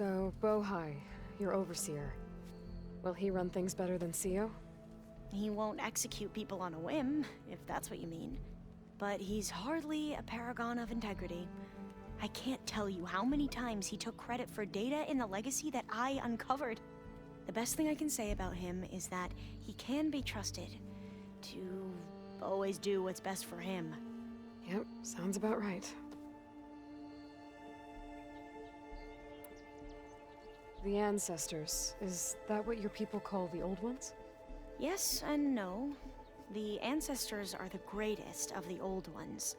So, Bohai, your overseer. Will he run things better than Sio? He won't execute people on a whim, if that's what you mean. But he's hardly a paragon of integrity. I can't tell you how many times he took credit for data in the legacy that I uncovered. The best thing I can say about him is that he can be trusted to always do what's best for him. Yep, sounds about right. The Ancestors, is that what your people call the Old Ones? Yes and no. The Ancestors are the greatest of the Old Ones.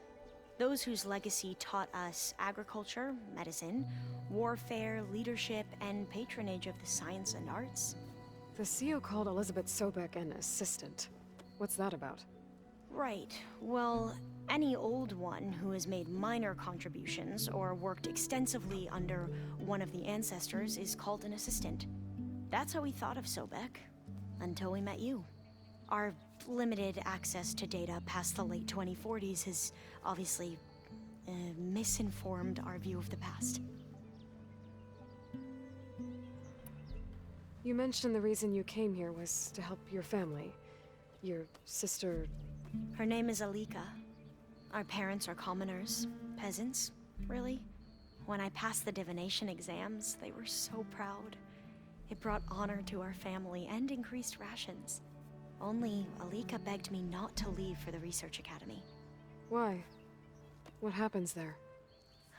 Those whose legacy taught us agriculture, medicine, warfare, leadership, and patronage of the science and arts. The CEO called Elizabeth Sobek an assistant. What's that about? Right. Well, any Old One who has made minor contributions or worked extensively under one of the Ancestors is called an assistant. That's how we thought of Sobek, until we met you. Our limited access to data past the late 2040s has obviously misinformed our view of the past. You mentioned the reason you came here was to help your family. Your sister... Her name is Alika. Our parents are commoners, peasants, really. When I passed the divination exams, they were so proud. It brought honor to our family and increased rations. Only Alika begged me not to leave for the research academy. Why? What happens there?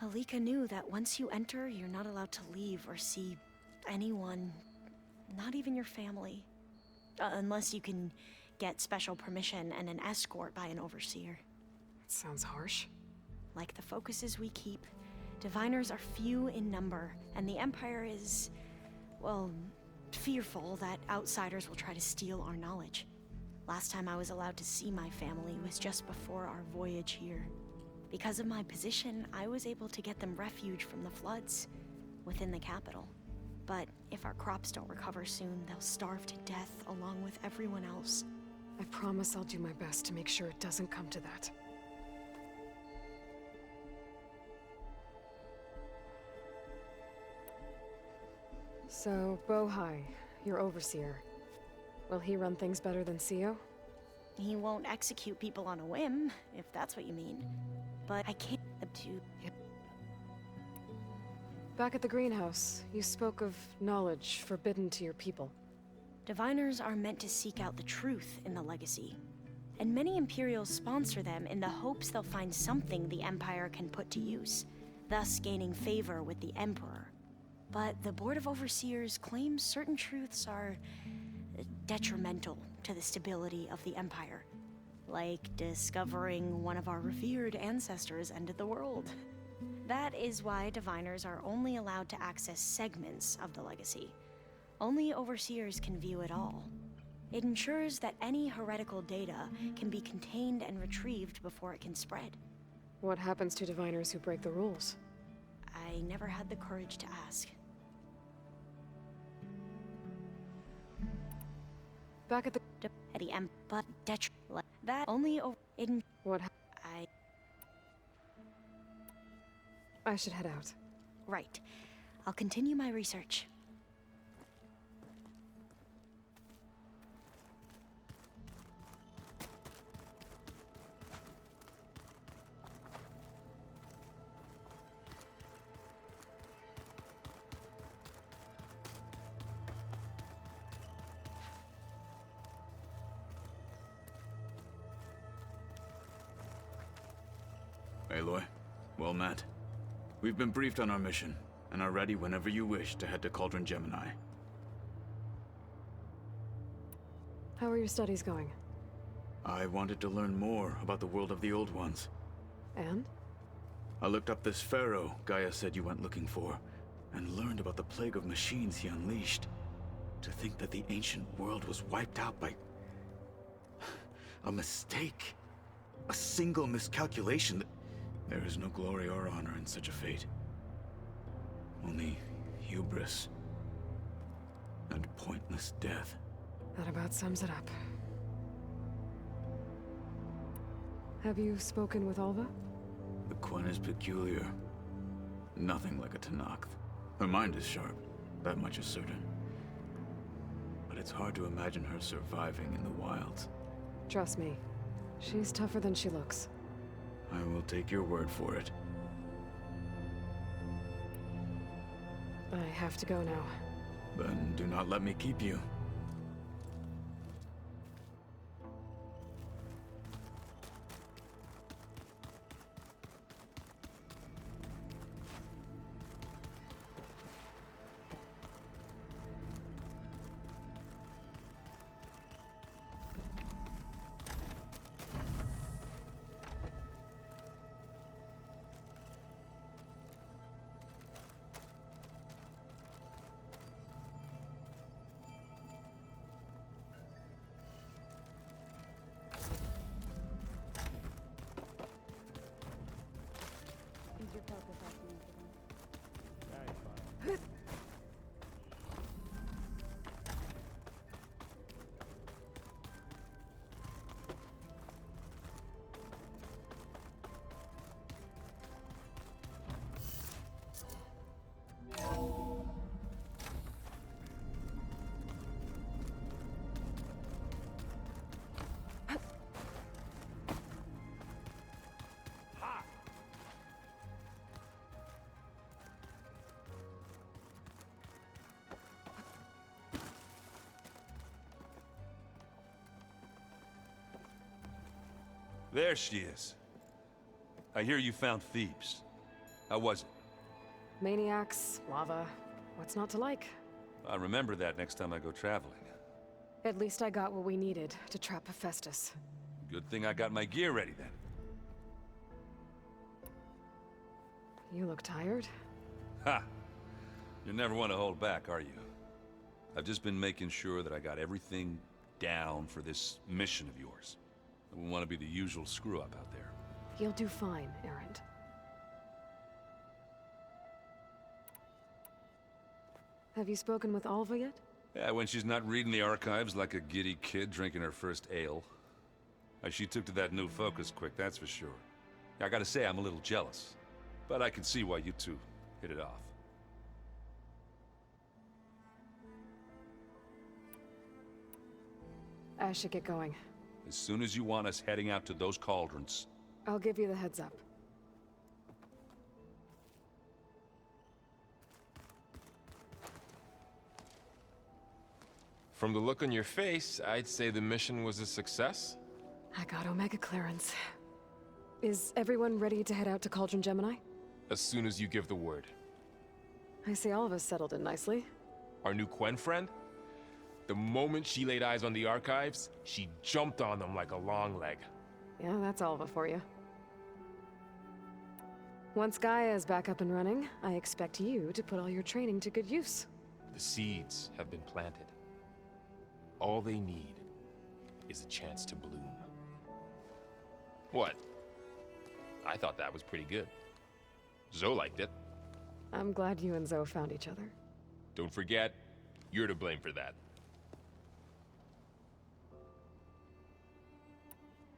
Alika knew that once you enter, you're not allowed to leave or see anyone, not even your family. Unless you can get special permission and an escort by an overseer. That sounds harsh. Like the focuses we keep, diviners are few in number, and the Empire is, well, fearful that outsiders will try to steal our knowledge. Last time I was allowed to see my family was just before our voyage here. Because of my position, I was able to get them refuge from the floods within the capital. But if our crops don't recover soon, they'll starve to death along with everyone else. I promise I'll do my best to make sure it doesn't come to that. So, Bohai, your overseer. Will he run things better than Sio? He won't execute people on a whim, if that's what you mean. But I can't do... Back at the greenhouse, you spoke of knowledge forbidden to your people. Diviners are meant to seek out the truth in the legacy. And many Imperials sponsor them in the hopes they'll find something the Empire can put to use, thus gaining favor with the Emperor. But the Board of Overseers claims certain truths are detrimental to the stability of the Empire. Like discovering one of our revered ancestors ended the world. That is why diviners are only allowed to access segments of the legacy. Only overseers can view it all. It ensures that any heretical data can be contained and retrieved before it can spread. What happens to diviners who break the rules? I never had the courage to ask. Back at the... But that only in What I I should head out. right. I'll continue my research. Aloy, well met. We've been briefed on our mission, and are ready whenever you wish to head to Cauldron Gemini. How are your studies going? I wanted to learn more about the world of the Old Ones. And? I looked up this pharaoh Gaia said you went looking for, and learned about the plague of machines he unleashed. To think that the ancient world was wiped out by... a mistake. A single miscalculation. There is no glory or honor in such a fate. Only hubris and pointless death. That about sums it up. Have you spoken with Alva? The Quen is peculiar. Nothing like a Tenakth. Her mind is sharp, that much is certain. But it's hard to imagine her surviving in the wilds. Trust me, she's tougher than she looks. I will take your word for it. I have to go now. Then do not let me keep you. There she is. I hear you found Thebes. How was it? Maniacs, lava, what's not to like? I'll remember that next time I go traveling. At least I got what we needed to trap Hephaestus. Good thing I got my gear ready then. You look tired? Ha! You never want to hold back, are you? I've just been making sure that I got everything down for this mission of yours. I wouldn't want to be the usual screw-up out there. You'll do fine, Erend. Have you spoken with Alva yet? Yeah, when she's not reading the archives like a giddy kid drinking her first ale. She took to that new focus quick, that's for sure. I gotta say, I'm a little jealous. But I can see why you two hit it off. I should get going. As soon as you want us heading out to those cauldrons. I'll give you the heads up. From the look on your face, I'd say the mission was a success. I got Omega clearance. Is everyone ready to head out to Cauldron Gemini? As soon as you give the word. I see all of us settled in nicely. Our new Quen friend? The moment she laid eyes on the archives, she jumped on them like a long leg. Yeah, that's Alva for you. Once Gaia is back up and running, I expect you to put all your training to good use. The seeds have been planted. All they need is a chance to bloom. What? I thought that was pretty good. Zoe liked it. I'm glad you and Zoe found each other. Don't forget, you're to blame for that.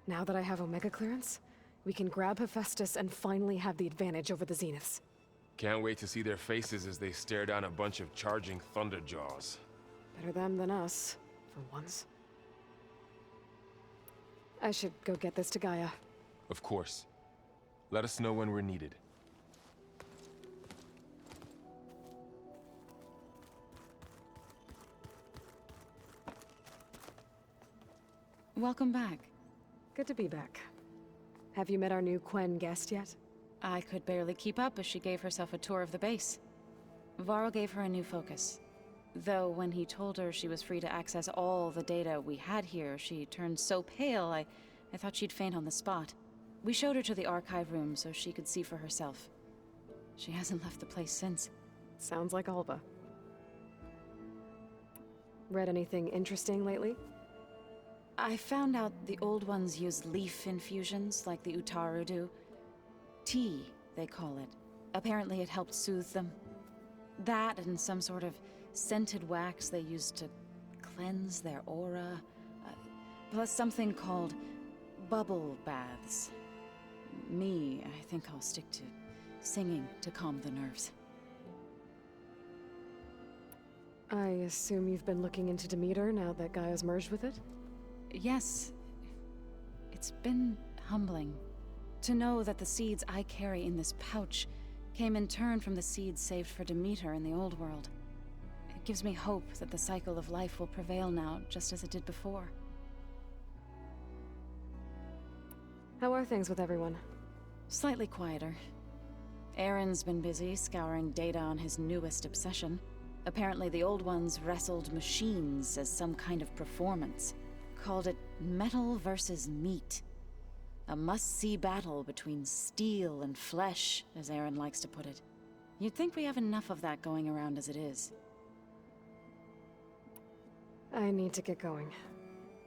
Now that I have Omega clearance, we can grab Hephaestus and finally have the advantage over the Zeniths. Can't wait to see their faces as they stare down a bunch of charging Thunderjaws. Better them than us, for once. I should go get this to Gaia. Of course. Let us know when we're needed. Welcome back. Good to be back. Have you met our new Quen guest yet? I could barely keep up as she gave herself a tour of the base. Varl gave her a new focus. Though when he told her she was free to access all the data we had here, she turned so pale, I thought she'd faint on the spot. We showed her to the archive room so she could see for herself. She hasn't left the place since. Sounds like Alva. Read anything interesting lately? I found out the old ones use leaf infusions like the Utaru do. Tea, they call it. Apparently it helped soothe them. That and some sort of scented wax they used to cleanse their aura. Plus something called bubble baths. I think I'll stick to singing to calm the nerves. I assume you've been looking into Demeter now that Gaia's merged with it? Yes. It's been humbling to know that the seeds I carry in this pouch came in turn from the seeds saved for Demeter in the old world. It gives me hope that the cycle of life will prevail now, just as it did before. How are things with everyone? Slightly quieter. Aaron's been busy scouring data on his newest obsession. Apparently the old ones wrestled machines as some kind of performance. Called it metal versus meat. A must-see battle between steel and flesh, as Aaron likes to put it. You'd think we have enough of that going around as it is. I need to get going.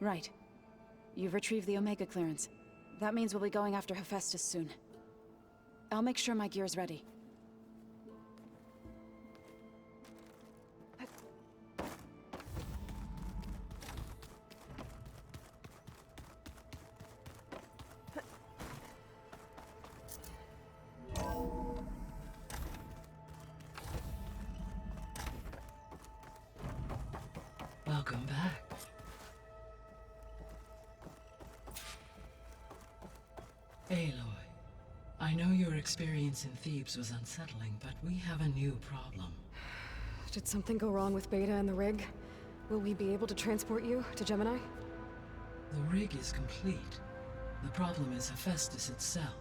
Right. You've retrieved the Omega clearance. That means we'll be going after Hephaestus soon. I'll make sure my gear's ready. Welcome back. Aloy, I know your experience in Thebes was unsettling, but we have a new problem. Did something go wrong with Beta and the rig? Will we be able to transport you to Gemini? The rig is complete. The problem is Hephaestus itself.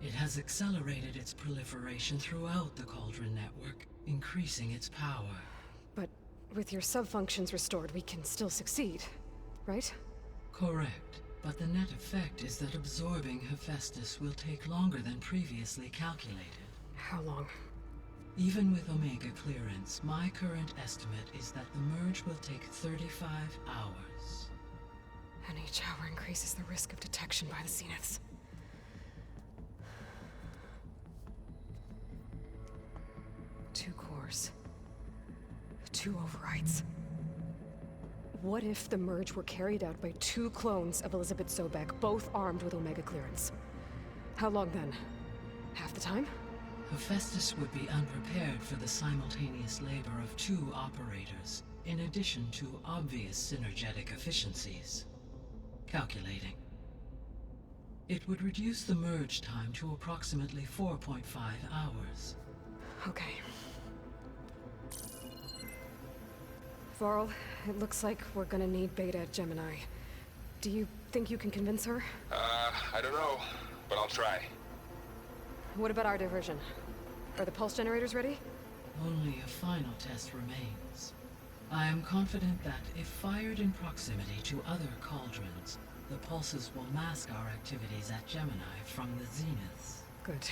It has accelerated its proliferation throughout the Cauldron network, increasing its power. But with your sub-functions restored, we can still succeed, right? Correct. But the net effect is that absorbing Hephaestus will take longer than previously calculated. How long? Even with Omega clearance, my current estimate is that the merge will take 35 hours. And each hour increases the risk of detection by the Zeniths. Two cores. Two overrides. What if the merge were carried out by two clones of Elizabeth Sobek, both armed with Omega clearance? How long then? Half the time? Hephaestus would be unprepared for the simultaneous labor of two operators, in addition to obvious synergetic efficiencies. Calculating. It would reduce the merge time to approximately 4.5 hours. Okay. Varl, it looks like we're gonna need Beta at Gemini. Do you think you can convince her? I don't know, but I'll try. What about our diversion? Are the pulse generators ready? Only a final test remains. I am confident that if fired in proximity to other cauldrons, the pulses will mask our activities at Gemini from the Zeniths. Good.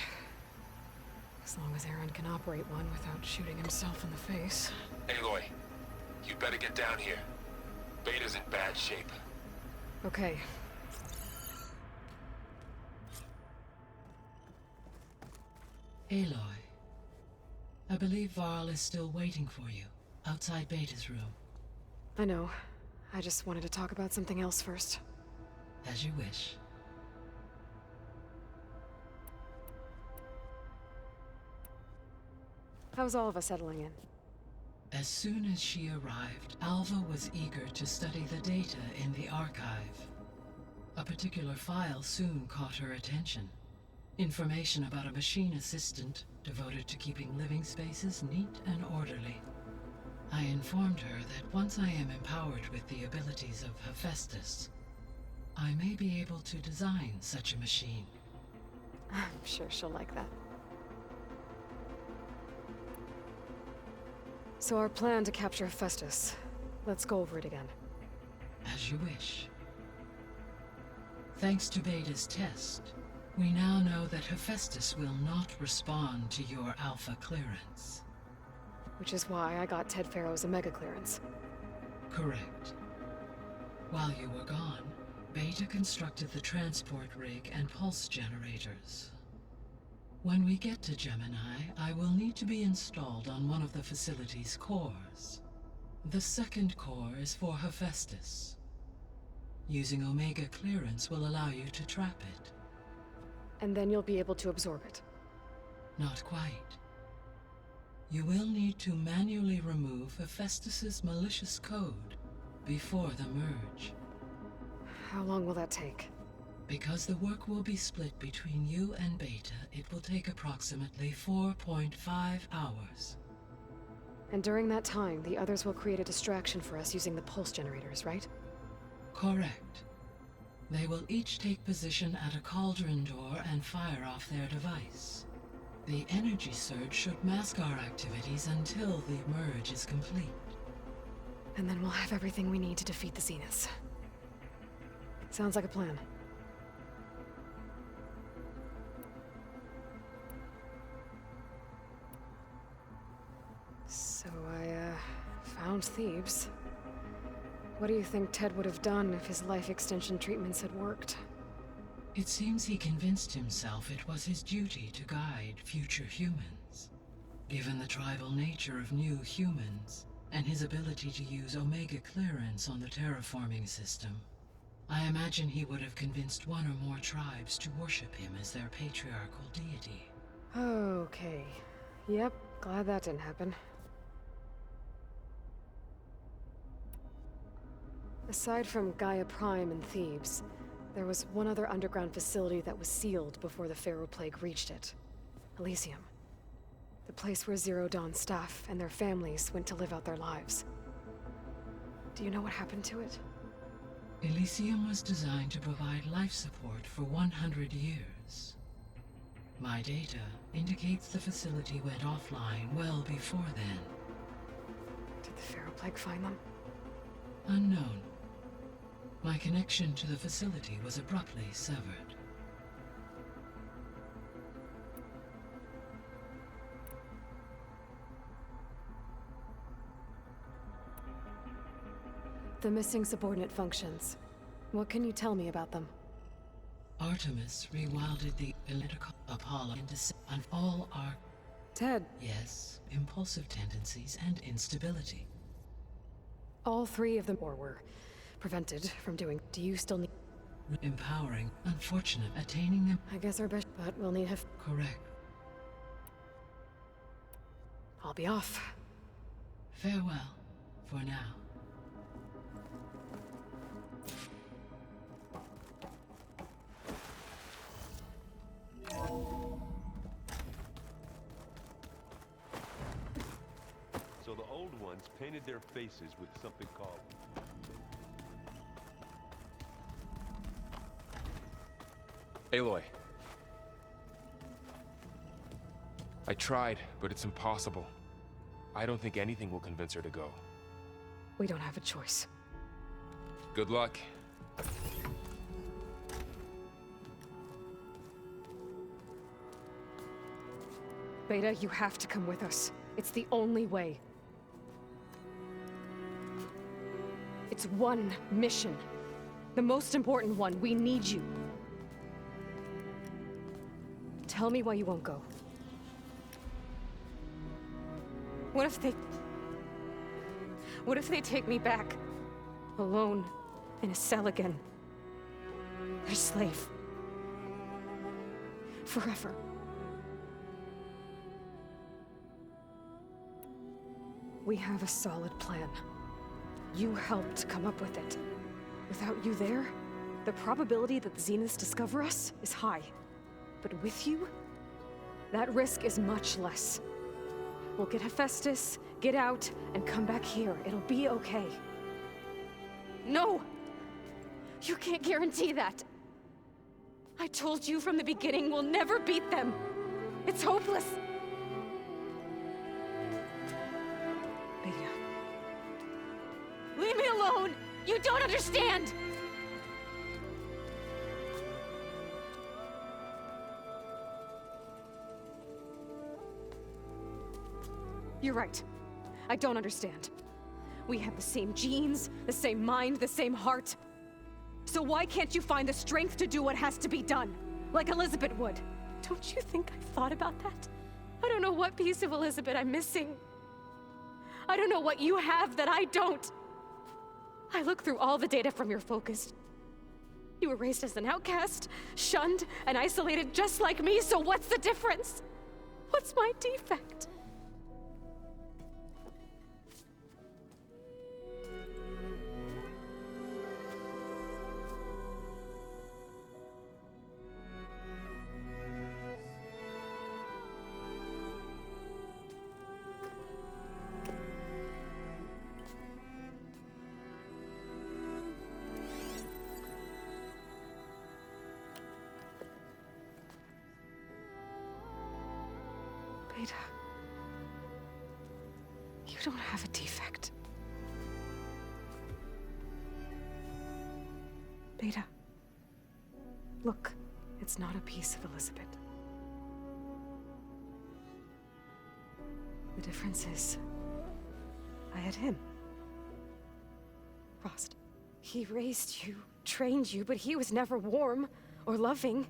As long as Aaron can operate one without shooting himself in the face. Aloy, you better get down here. Beta's in bad shape. Okay. Aloy, I believe Varl is still waiting for you, outside Beta's room. I know. I just wanted to talk about something else first. As you wish. How's all of us settling in? As soon as she arrived, Alva was eager to study the data in the archive. A particular file soon caught her attention. Information about a machine assistant devoted to keeping living spaces neat and orderly. I informed her that once I am empowered with the abilities of Hephaestus, I may be able to design such a machine. I'm sure she'll like that. So our plan to capture Hephaestus. Let's go over it again. As you wish. Thanks to Beta's test, we now know that Hephaestus will not respond to your Alpha clearance. Which is why I got Ted Farrow's Omega clearance. Correct. While you were gone, Beta constructed the transport rig and pulse generators. When we get to Gemini, I will need to be installed on one of the facility's cores. The second core is for Hephaestus. Using Omega clearance will allow you to trap it. And then you'll be able to absorb it. Not quite. You will need to manually remove Hephaestus's malicious code before the merge. How long will that take? Because the work will be split between you and Beta, it will take approximately 4.5 hours. And during that time, the others will create a distraction for us using the pulse generators, right? Correct. They will each take position at a cauldron door and fire off their device. The energy surge should mask our activities until the merge is complete. And then we'll have everything we need to defeat the Zeniths. Sounds like a plan. So I, found Thebes. What do you think Ted would have done if his life extension treatments had worked? It seems he convinced himself it was his duty to guide future humans. Given the tribal nature of new humans, and his ability to use Omega clearance on the terraforming system, I imagine he would have convinced one or more tribes to worship him as their patriarchal deity. Okay. Yep, glad that didn't happen. Aside from Gaia Prime and Thebes, there was one other underground facility that was sealed before the Pharaoh Plague reached it. Elysium. The place where Zero Dawn staff and their families went to live out their lives. Do you know what happened to it? Elysium was designed to provide life support for 100 years. My data indicates the facility went offline well before then. Did the Pharaoh Plague find them? Unknown. My connection to the facility was abruptly severed. The missing subordinate functions. What can you tell me about them? Artemis rewilded the elliptical Apollo on all our... Ted, Yes, impulsive tendencies and instability. all three of them were prevented from doing. Do you still need... Empowering, unfortunate, attaining them... I guess our best, but we'll need Correct. I'll be off. Farewell, for now. So the old ones painted their faces with something called... Aloy. I tried, but it's impossible. I don't think anything will convince her to go. We don't have a choice. Good luck. Beta, you have to come with us. It's the only way. It's one mission. The most important one. We need you. Tell me why you won't go. What if they take me back? Alone, in a cell again. Their slave. Forever. We have a solid plan. You helped come up with it. Without you there, the probability that the Zeniths discover us is high. But with you, that risk is much less. We'll get Hephaestus, get out, and come back here. It'll be okay. No! You can't guarantee that! I told you from the beginning we'll never beat them! It's hopeless! Beta. Leave me alone! You don't understand! You're right. I don't understand. We have the same genes, the same mind, the same heart. So why can't you find the strength to do what has to be done? Like Elizabeth would. Don't you think I've thought about that? I don't know what piece of Elizabeth I'm missing. I don't know what you have that I don't. I look through all the data from your focus. You were raised as an outcast, shunned, and isolated just like me, so what's the difference? What's my defect? Beta. You don't have a defect. Beta. Look, it's not a piece of Elizabeth. The difference is, I had him. Frost. He raised you, trained you, but he was never warm or loving.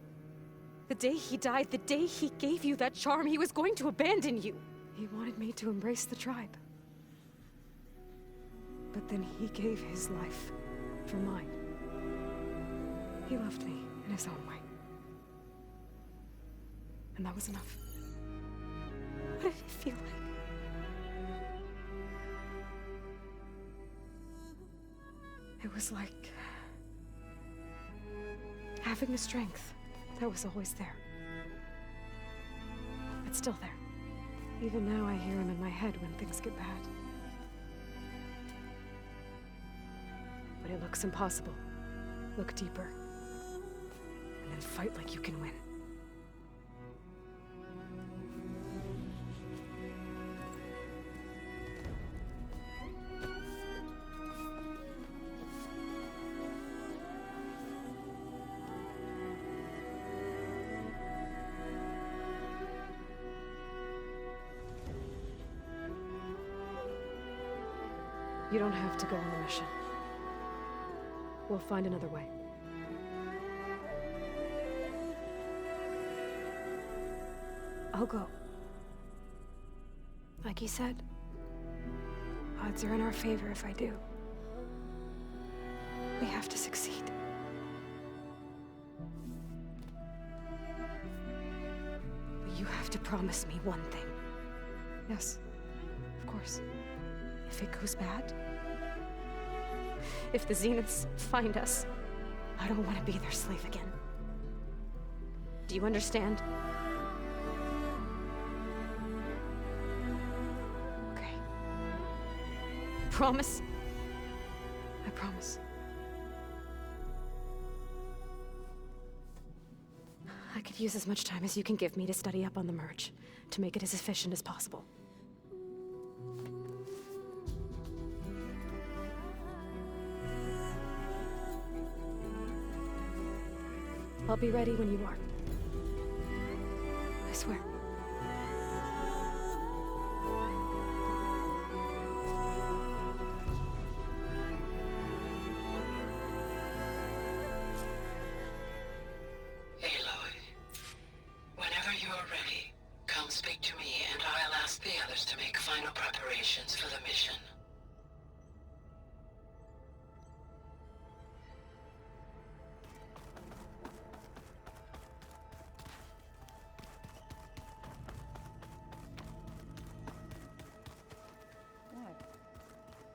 The day he died, the day he gave you that charm, he was going to abandon you. He wanted me to embrace the tribe. But then he gave his life for mine. He loved me in his own way. And that was enough. What did it feel like? It was like having the strength that was always there. It's still there. Even now I hear him in my head when things get bad. But it looks impossible. Look deeper. And then fight like you can win. You don't have to go on the mission. We'll find another way. I'll go. Like you said, odds are in our favor if I do. We have to succeed. But you have to promise me one thing. Yes, of course. If it goes bad, if the Zeniths find us, I don't want to be their slave again. Do you understand? Okay. Promise? I promise. I could use as much time as you can give me to study up on the merge, to make it as efficient as possible. I'll be ready when you are. I swear. Aloy, whenever you are ready, come speak to me and I'll ask the others to make final preparations for the mission.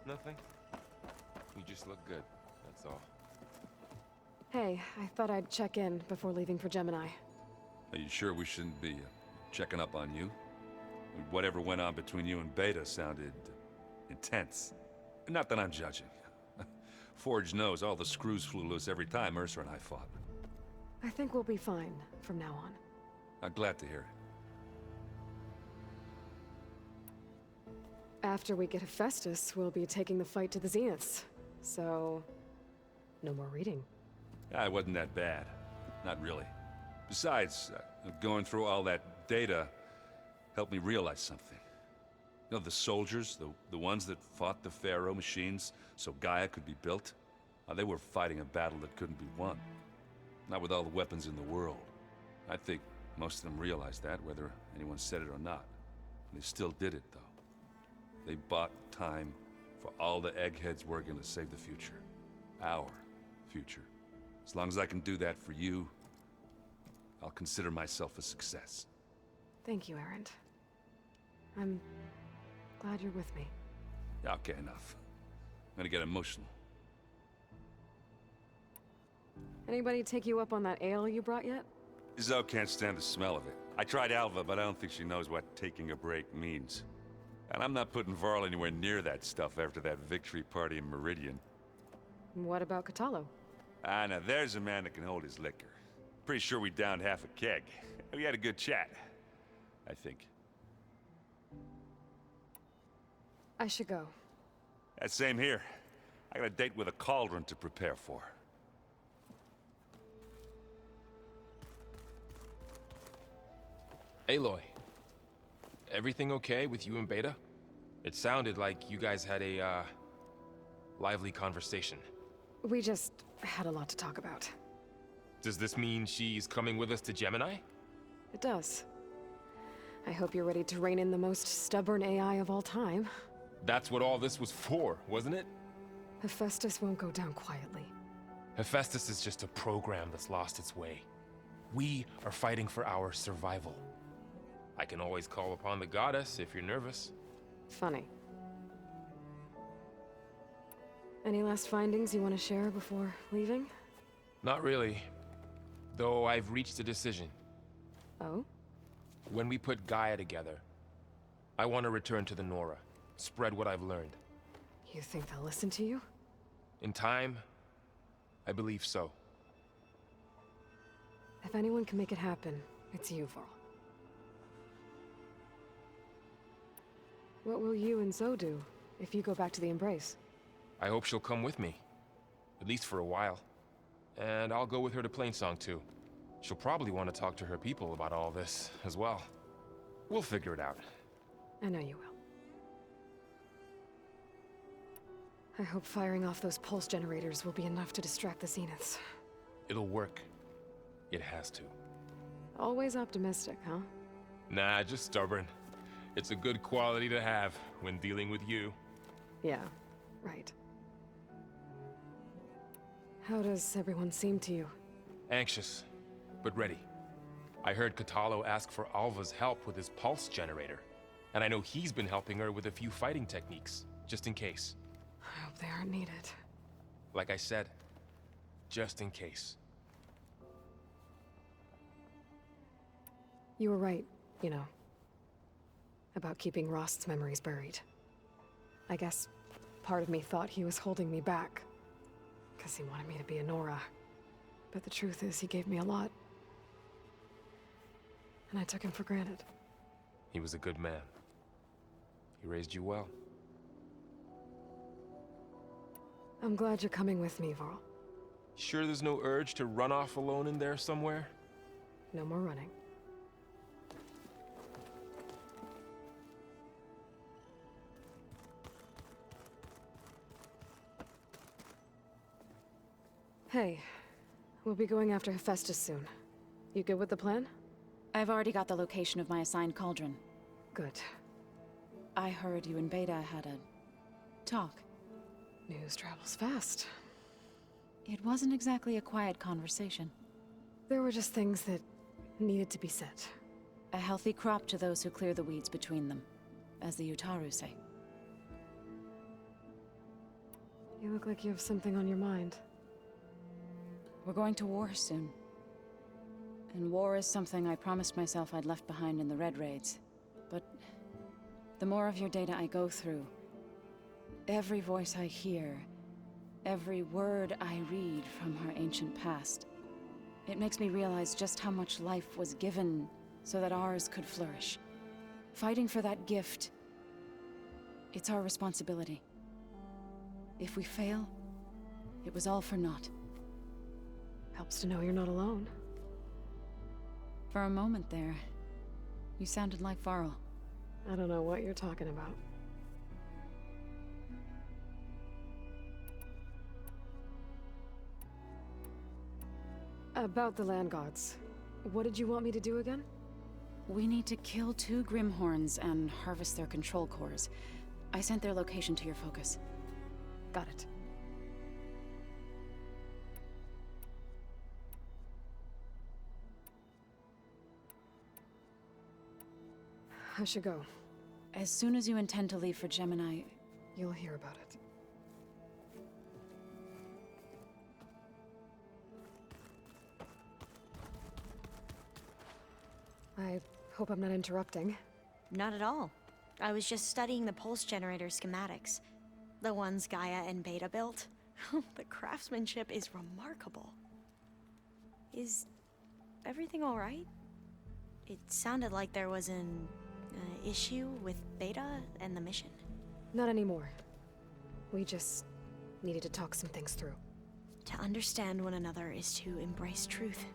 Nothing. You just look good, that's all. Hey, I thought I'd check in before leaving for Gemini. Are you sure we shouldn't be checking up on you? Whatever went on between you and Beta sounded intense. Not that I'm judging. Forge knows all the screws flew loose every time Mercer and I fought. I think we'll be fine from now on. I'm glad to hear it. After we get Hephaestus, we'll be taking the fight to the Zeniths. So, no more reading. It wasn't that bad. Not really. Besides, going through all that data helped me realize something. You know, the soldiers, the ones that fought the Pharaoh machines so Gaia could be built, they were fighting a battle that couldn't be won. Not with all the weapons in the world. I think most of them realized that, whether anyone said it or not. And they still did it, though. They bought time for all the eggheads working to save the future. Our future. As long as I can do that for you, I'll consider myself a success. Thank you, Erend. I'm glad you're with me. Yeah, okay, enough. I'm gonna get emotional. Anybody take you up on that ale you brought yet? Izzo can't stand the smell of it. I tried Alva, but I don't think she knows what taking a break means. And I'm not putting Varl anywhere near that stuff after that victory party in Meridian. What about Kotallo? Now there's a man that can hold his liquor. Pretty sure we downed half a keg. We had a good chat, I think. I should go. Same here. I got a date with a cauldron to prepare for. Aloy, everything okay with you and Beta? It sounded like you guys had a, lively conversation. We just had a lot to talk about. Does this mean she's coming with us to Gemini? It does. I hope you're ready to rein in the most stubborn AI of all time. That's what all this was for, wasn't it? Hephaestus won't go down quietly. Hephaestus is just a program that's lost its way. We are fighting for our survival. I can always call upon the goddess if you're nervous. Funny. Any last findings you want to share before leaving? Not really. Though I've reached a decision. Oh? When we put Gaia together, I want to return to the Nora. Spread what I've learned. You think they'll listen to you? In time, I believe so. If anyone can make it happen, it's you, Varl. What will you and Zoe do if you go back to the Embrace? I hope she'll come with me. At least for a while. And I'll go with her to Plainsong too. She'll probably want to talk to her people about all this as well. We'll figure it out. I know you will. I hope firing off those pulse generators will be enough to distract the Zeniths. It'll work. It has to. Always optimistic, huh? Nah, just stubborn. It's a good quality to have when dealing with you. Yeah, right. How does everyone seem to you? Anxious, but ready. I heard Kotallo ask for Alva's help with his pulse generator. And I know he's been helping her with a few fighting techniques, just in case. I hope they aren't needed. Like I said, just in case. You were right, you know. About keeping Rost's memories buried. I guess part of me thought he was holding me back. Because he wanted me to be a Nora. But the truth is, he gave me a lot. And I took him for granted. He was a good man. He raised you well. I'm glad you're coming with me, Varl. Sure there's no urge to run off alone in there somewhere? No more running. Hey, we'll be going after Hephaestus soon. You good with the plan? I've already got the location of my assigned cauldron. Good. I heard you and Beta had a talk. News travels fast. It wasn't exactly a quiet conversation. There were just things that needed to be said. A healthy crop to those who clear the weeds between them, as the Utaru say. You look like you have something on your mind. We're going to war soon. And war is something I promised myself I'd left behind in the Red Raids. But the more of your data I go through, every voice I hear, every word I read from her ancient past, it makes me realize just how much life was given so that ours could flourish. Fighting for that gift, it's our responsibility. If we fail, it was all for naught. Helps to know you're not alone. For a moment there, you sounded like Varl. I don't know what you're talking about. About the Land Gods. What did you want me to do again? We need to kill 2 Grimhorns and harvest their control cores. I sent their location to your focus. Got it. I should go. As soon as you intend to leave for Gemini, You'll hear about it. I hope I'm not interrupting. Not at all. I was just studying the pulse generator schematics. The ones Gaia and Beta built. The craftsmanship is remarkable. Is everything all right? It sounded like there was an issue with Beta and the mission. Not anymore. We just needed to talk some things through. To understand one another is to embrace truth.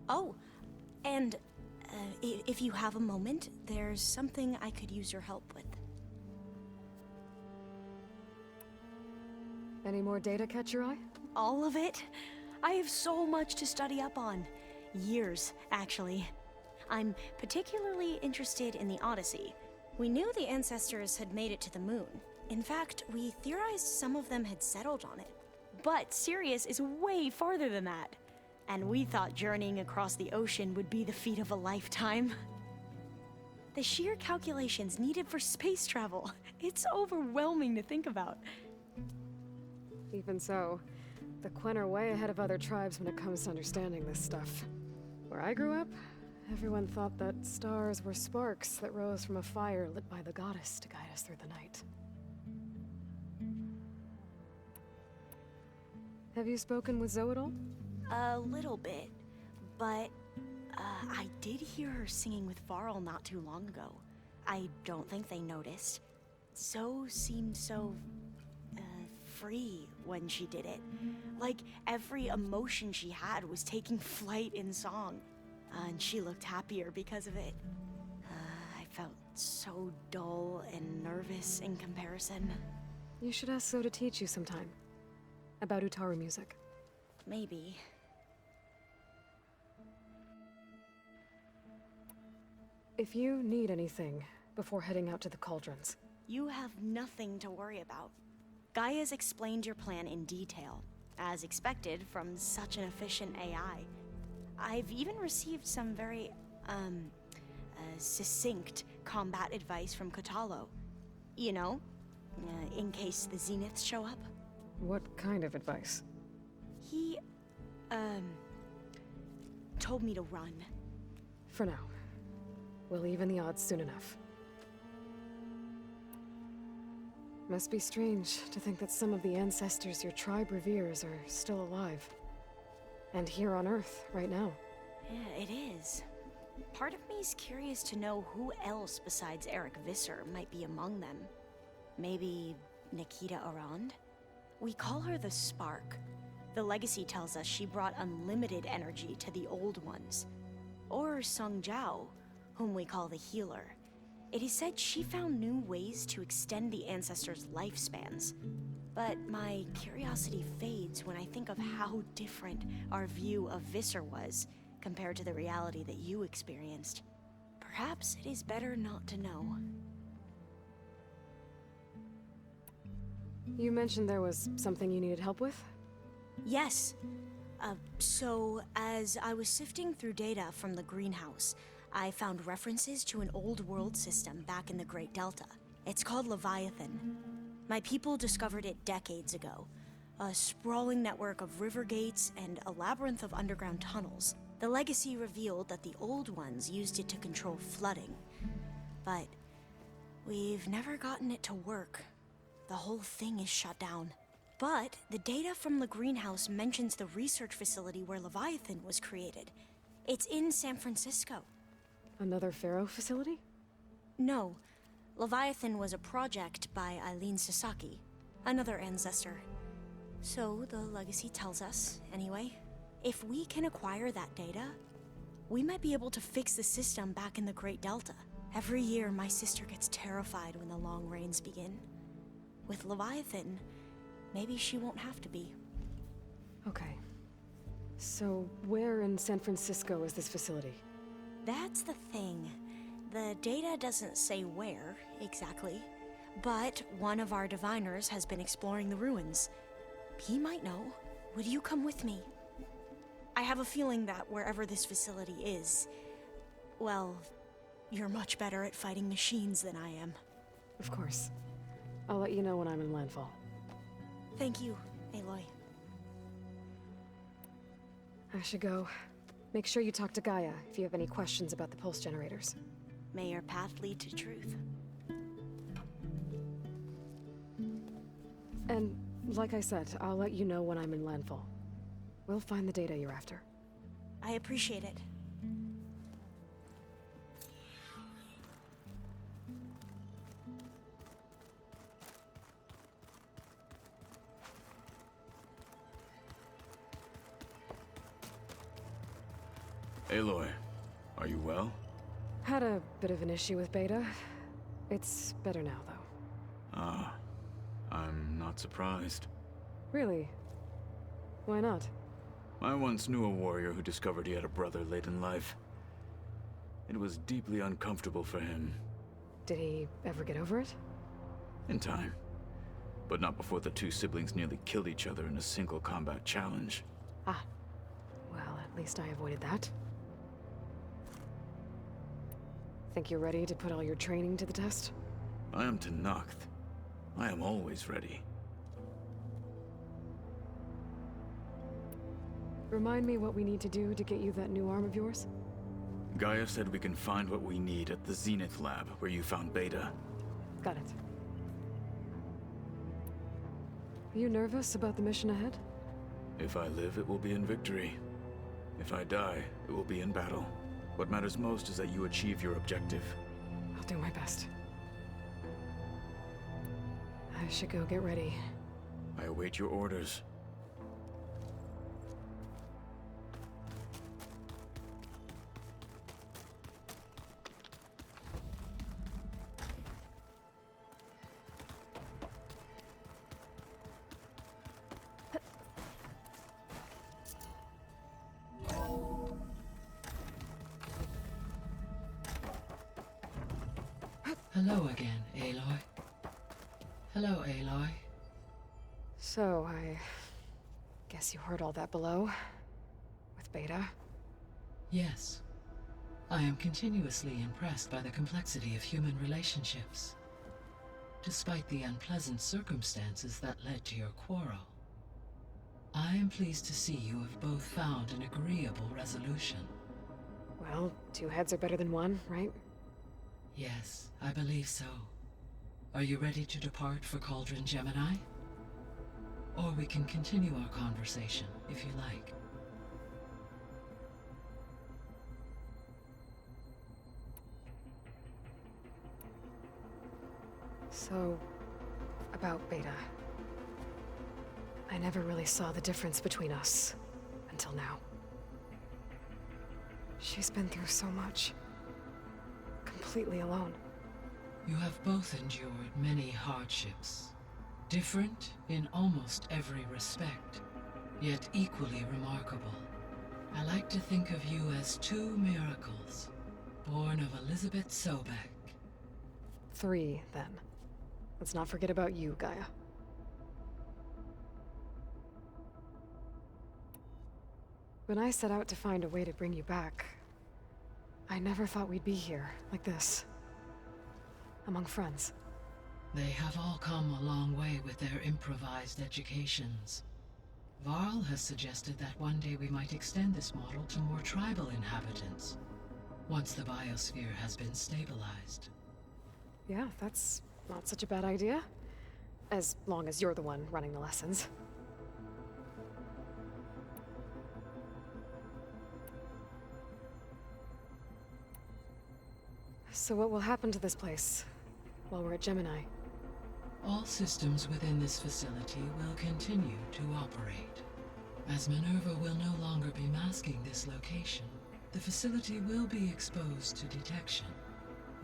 Oh, and if you have a moment, there's something I could use your help with. Any more data catch your eye? All of it? I have so much to study up on. Years, actually. I'm particularly interested in the Odyssey. We knew the ancestors had made it to the moon. In fact, we theorized some of them had settled on it. But Sirius is way farther than that. And we thought journeying across the ocean would be the feat of a lifetime. The sheer calculations needed for space travel. It's overwhelming to think about. Even so, the Quen are way ahead of other tribes when it comes to understanding this stuff. Where I grew up, everyone thought that stars were sparks that rose from a fire lit by the goddess to guide us through the night. Have you spoken with Zoe at all? A little bit, but I did hear her singing with Varl not too long ago. I don't think they noticed. Zoe seemed so free when she did it. Like every emotion she had was taking flight in song. And she looked happier because of it. I felt so dull and nervous in comparison. You should ask Zoe to teach you sometime. About Utaru music. Maybe. If you need anything before heading out to the cauldrons. You have nothing to worry about. Gaia's explained your plan in detail, as expected from such an efficient AI. I've even received some very, succinct combat advice from Kotallo. You know, in case the Zeniths show up. What kind of advice? He, told me to run. For now. We'll even the odds soon enough. Must be strange to think that some of the ancestors your tribe reveres are still alive. And here on Earth, right now. Yeah, it is. Part of me's curious to know who else besides Eric Visser might be among them. Maybe Nikita Arand? We call her the Spark. The legacy tells us she brought unlimited energy to the Old Ones. Or Sung Jiao, whom we call the Healer. It is said she found new ways to extend the ancestors' lifespans. But my curiosity fades when I think of how different our view of Visser was compared to the reality that you experienced. Perhaps it is better not to know. You mentioned there was something you needed help with? Yes. So, as I was sifting through data from the greenhouse, I found references to an old world system back in the Great Delta. It's called Leviathan. My people discovered it decades ago. A sprawling network of river gates and a labyrinth of underground tunnels. The legacy revealed that the Old Ones used it to control flooding. But we've never gotten it to work. The whole thing is shut down. But the data from the greenhouse mentions the research facility where Leviathan was created. It's in San Francisco. Another Pharaoh facility? No. Leviathan was a project by Eileen Sasaki, another ancestor. So the legacy tells us, anyway. If we can acquire that data, we might be able to fix the system back in the Great Delta. Every year, my sister gets terrified when the long rains begin. With Leviathan, maybe she won't have to be. Okay. So, where in San Francisco is this facility? That's the thing. The data doesn't say where, exactly. But one of our diviners has been exploring the ruins. He might know. Would you come with me? I have a feeling that wherever this facility is, well, you're much better at fighting machines than I am. Of course. I'll let you know when I'm in landfall. Thank you, Aloy. I should go. Make sure you talk to Gaia if you have any questions about the pulse generators. May your path lead to truth. And, like I said, I'll let you know when I'm in landfall. We'll find the data you're after. I appreciate it. Aloy, are you well? Had a bit of an issue with Beta. It's better now, though. Ah, I'm not surprised. Really? Why not? I once knew a warrior who discovered he had a brother late in life. It was deeply uncomfortable for him. Did he ever get over it? In time. But not before the two siblings nearly killed each other in a single combat challenge. Ah. Well, at least I avoided that. Think you're ready to put all your training to the test? I am Tenakth. I am always ready. Remind me what we need to do to get you that new arm of yours? Gaia said we can find what we need at the Zenith lab, where you found Beta. Got it. You nervous about the mission ahead? If I live, it will be in victory. If I die, it will be in battle. What matters most is that you achieve your objective. I'll do my best. I should go get ready. I await your orders. Hello again, Aloy. Hello, Aloy. So, I guess you heard all that below? With Beta? Yes. I am continuously impressed by the complexity of human relationships. Despite the unpleasant circumstances that led to your quarrel, I am pleased to see you have both found an agreeable resolution. Well, two heads are better than one, right? Yes, I believe so. Are you ready to depart for Cauldron Gemini? Or we can continue our conversation, if you like. So, about Beta. I never really saw the difference between us, until now. She's been through so much. Completely alone. You have both endured many hardships. Different in almost every respect, yet equally remarkable. I like to think of you as two miracles, born of Elizabeth Sobek. 3, then. Let's not forget about you, Gaia. When I set out to find a way to bring you back, I never thought we'd be here, like this. Among friends. They have all come a long way with their improvised educations. Varl has suggested that one day we might extend this model to more tribal inhabitants, once the biosphere has been stabilized. Yeah, that's not such a bad idea. As long as you're the one running the lessons. So what will happen to this place while we're at Gemini? All systems within this facility will continue to operate. As Minerva will no longer be masking this location, the facility will be exposed to detection.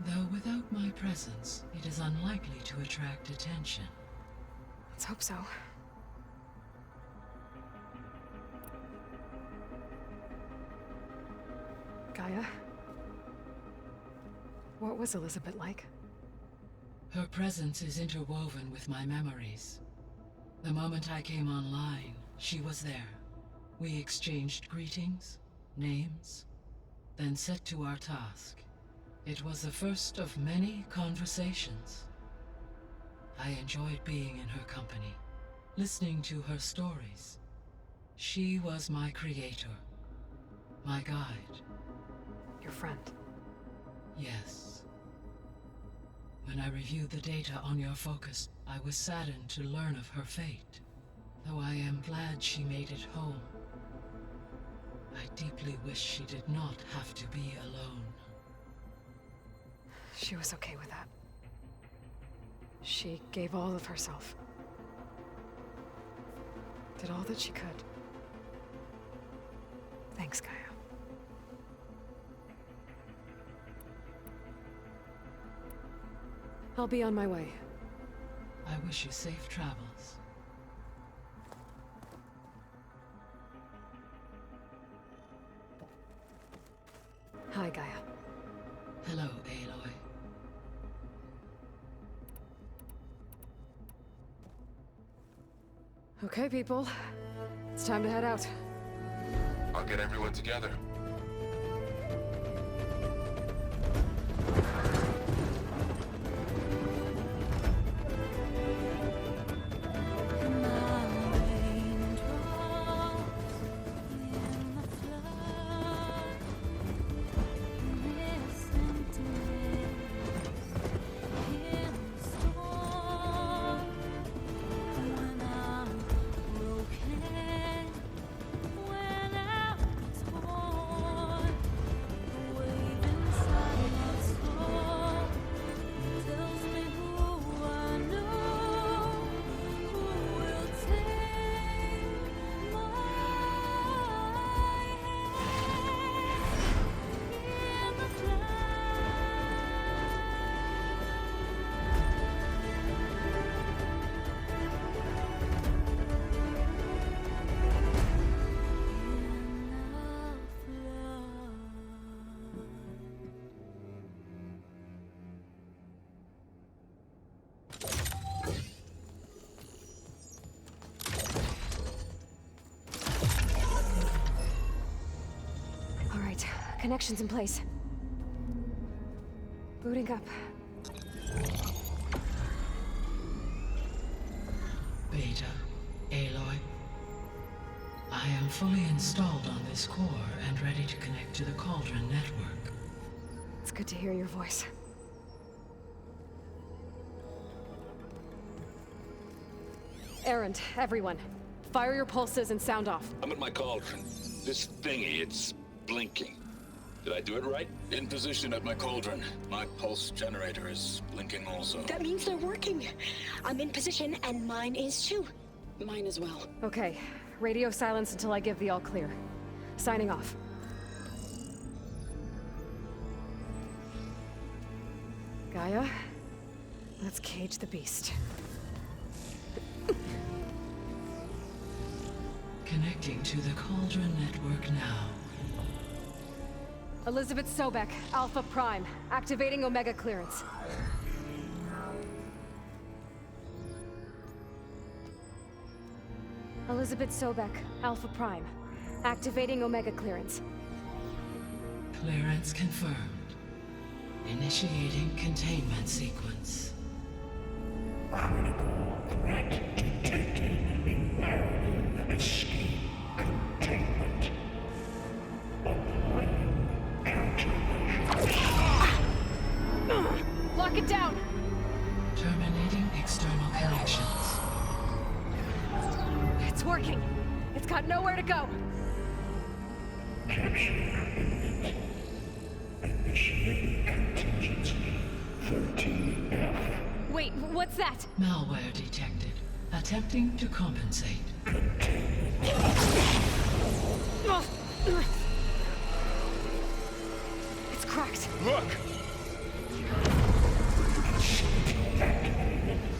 Though without my presence, it is unlikely to attract attention. Let's hope so. Gaia? What was Elizabeth like? Her presence is interwoven with my memories. The moment I came online, she was there. We exchanged greetings, names, then set to our task. It was the first of many conversations. I enjoyed being in her company, listening to her stories. She was my creator, my guide. Your friend. Yes. When I reviewed the data on your focus, I was saddened to learn of her fate. Though I am glad she made it home. I deeply wish she did not have to be alone. She was okay with that. She gave all of herself. Did all that she could. Thanks, Gaia. I'll be on my way. I wish you safe travels. Hi, Gaia. Hello, Aloy. Okay, people. It's time to head out. I'll get everyone together. All right, connections in place. Booting up. Beta, Aloy. I am fully installed on this core and ready to connect to the Cauldron network. It's good to hear your voice. Erend, everyone. Fire your pulses and sound off. I'm at my cauldron. This thingy, it's blinking. Did I do it right? In position at my cauldron. My pulse generator is blinking also. That means they're working. I'm in position, and mine is too. Mine as well. Okay, radio silence until I give the all clear. Signing off. Gaia, let's cage the beast. Connecting to the Cauldron network now. Elizabeth Sobek, Alpha Prime, activating Omega clearance. Elizabeth Sobek, Alpha Prime, activating Omega clearance. Clearance confirmed. Initiating containment sequence. Critical threat detected. Imperative escape containment. Applying countermeasures. Lock it down! Terminating external connections. It's working. It's got nowhere to go. Capture imminent. Initiating contingency 13F. Wait, what's that? Malware detected. Attempting to compensate. It's cracked. Look!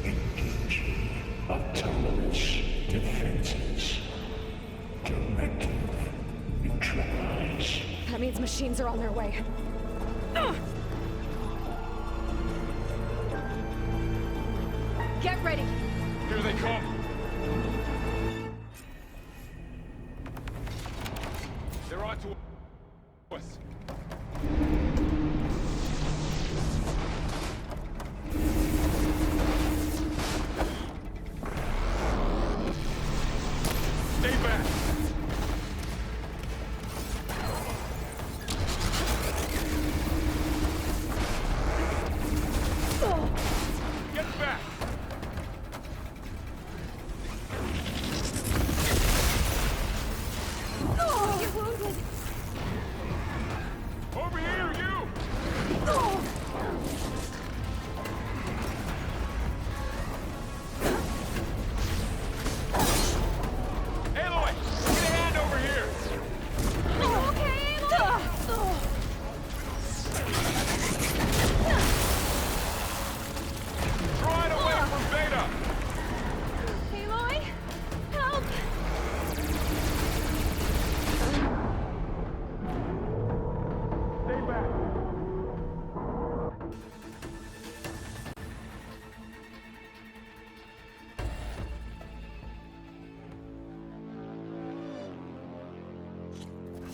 Engaging autonomous defenses. Directive neutralize. That means machines are on their way. Get ready! Here they come! They're on to us. Stay back!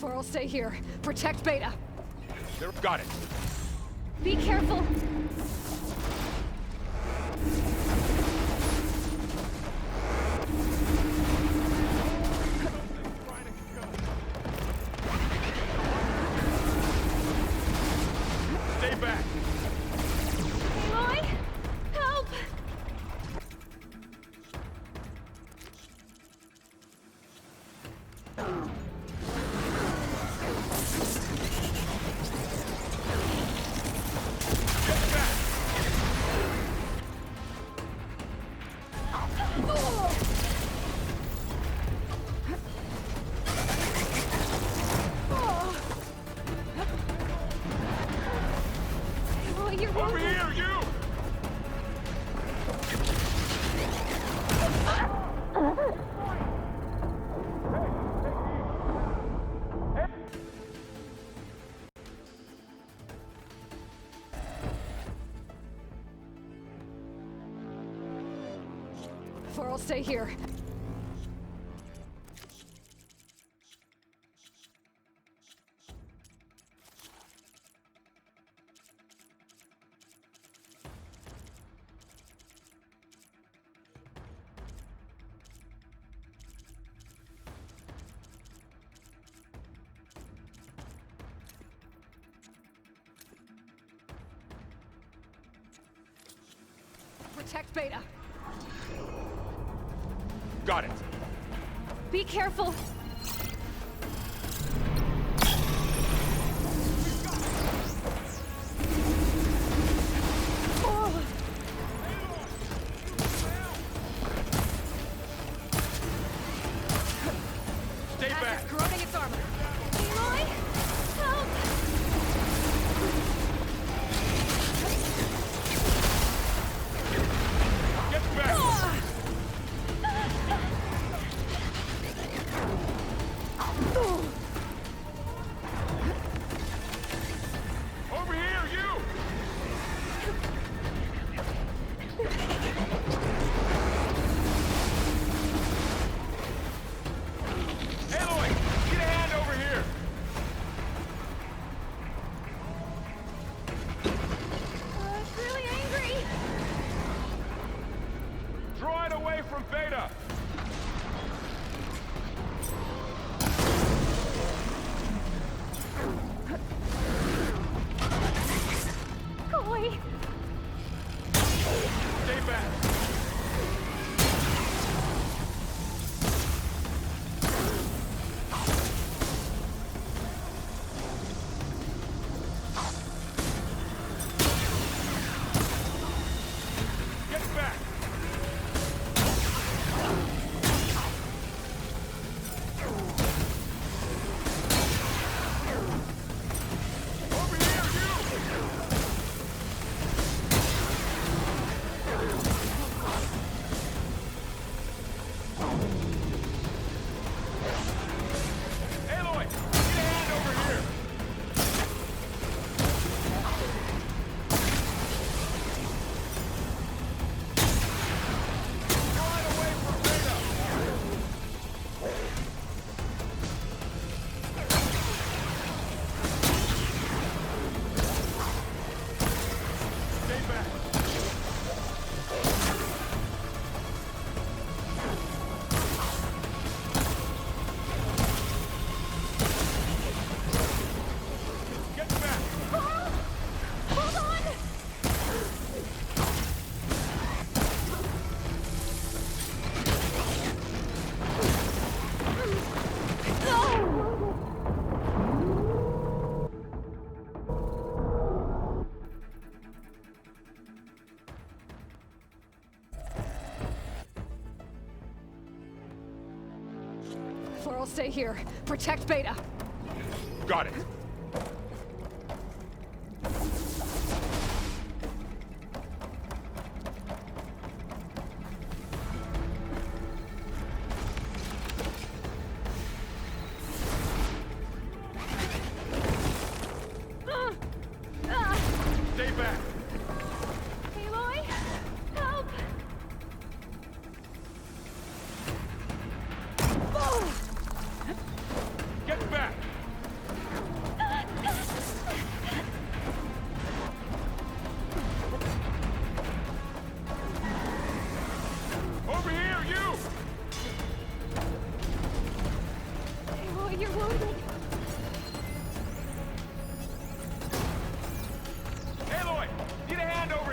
Floral, stay here. Protect Beta. There, got it. Be careful! Stay back. Aloy? Help! Over here, you! Floral, stay here. Protect Beta. Got it. Be careful! Oh. Stay Pass back. is corroding its armor. Aloy? Help! Get back. Over here, you! Aloy, get a hand over here! It's really angry! Draw it away from Beta! Chloe! Stay back! Get back! Over here, you! Aloy, get a hand over here! Draw it away from Beta! Stay back! Get back! Hold on! Floral, stay here. Protect Beta. Got it. Stay back! Aloy? Help! Get back!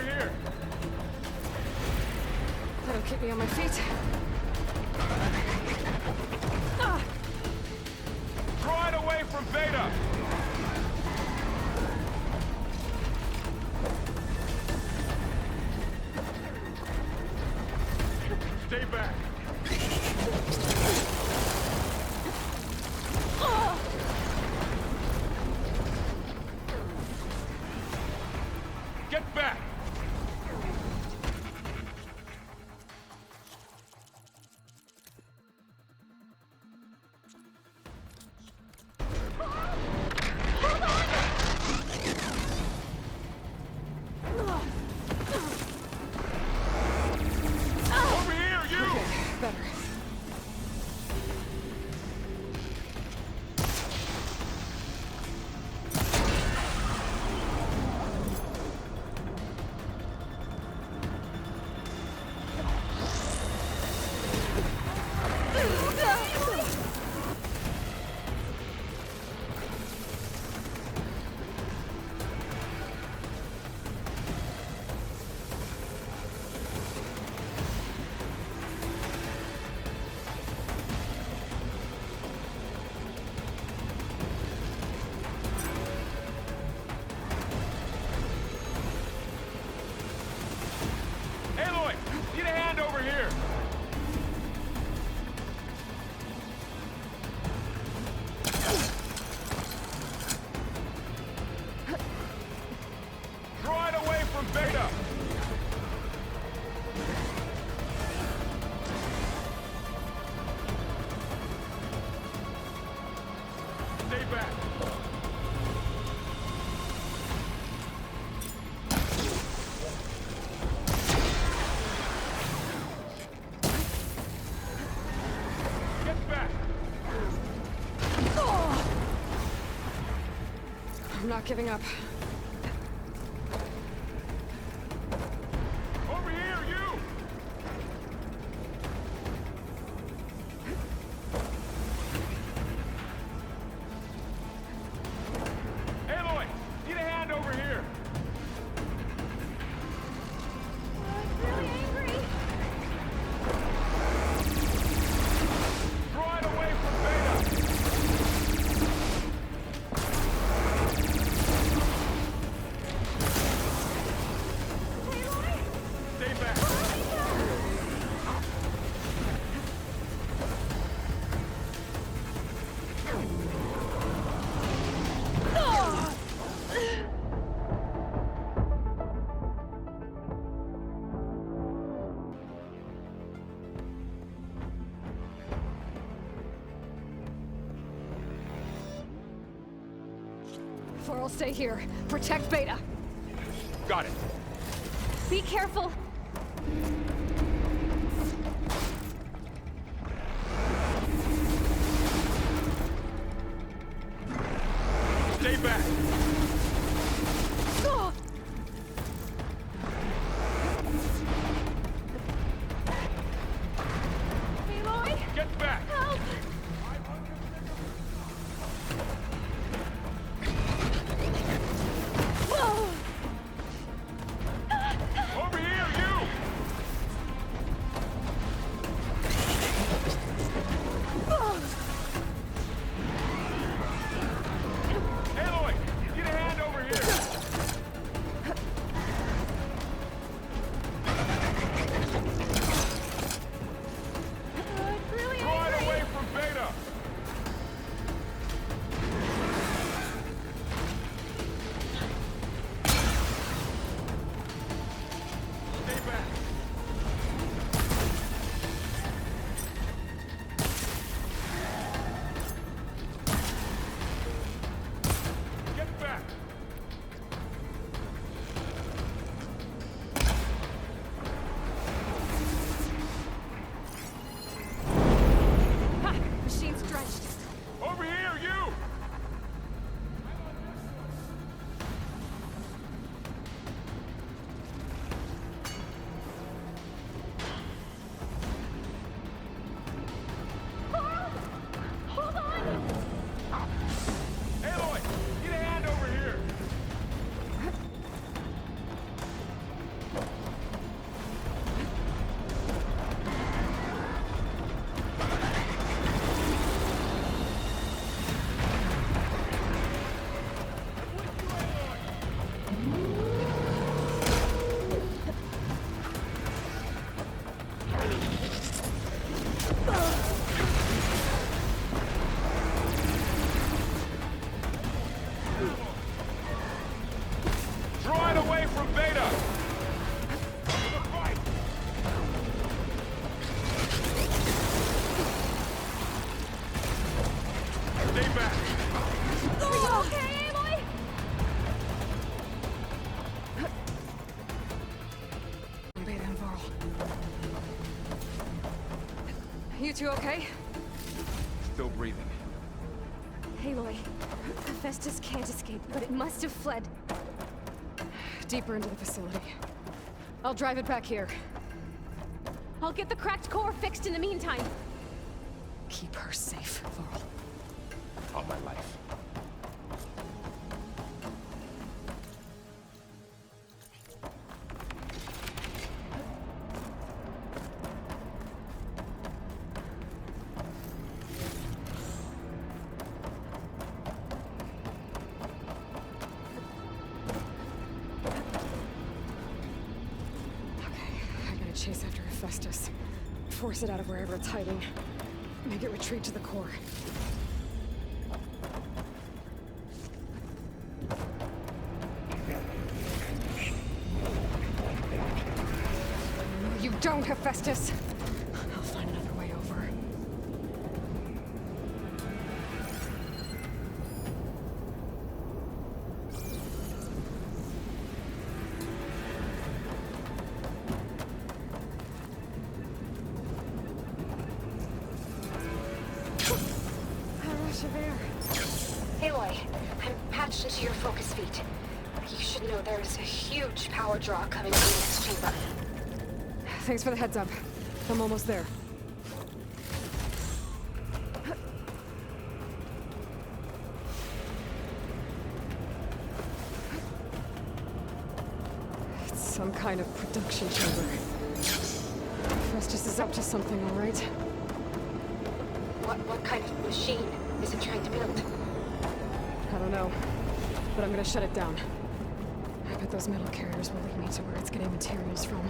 here! That'll keep me on my feet. Draw it away from Beta! Stay back! Get back! Over here, you! Better. Aloy! Need a hand over here! Draw it away from Beta! Stay back! Get back! I'm not giving up. Over here, you! Aloy! Need a hand over here! Draw it away from Beta! Stay back! For'll stay here. Protect Beta. Got it. Be careful. Stay back! Aloy! Get back! Help! Over here, you! Aloy! Need Drawing away from Beta! To the fight! Stay back! Are you okay, Aloy? Beta and Varl. You two okay? Still breathing. Aloy, Hephaestus can't escape, but it must have fled. Deeper into the facility. I'll drive it back here. I'll get the cracked core fixed in the meantime. Keep her safe, Varl. All my life. Chase after Hephaestus. Force it out of wherever it's hiding. Make it retreat to the core. No, you don't, Hephaestus! I'll find another way over. Aloy, I'm patched into your focus feed. You should know there's a huge power draw coming from the next chamber. Thanks for the heads up. I'm almost there. It's some kind of production chamber. Festus is up to something, all right? What kind of machine is it trying to build? I don't know, but I'm gonna shut it down. I bet those metal carriers will lead me to where it's getting materials from.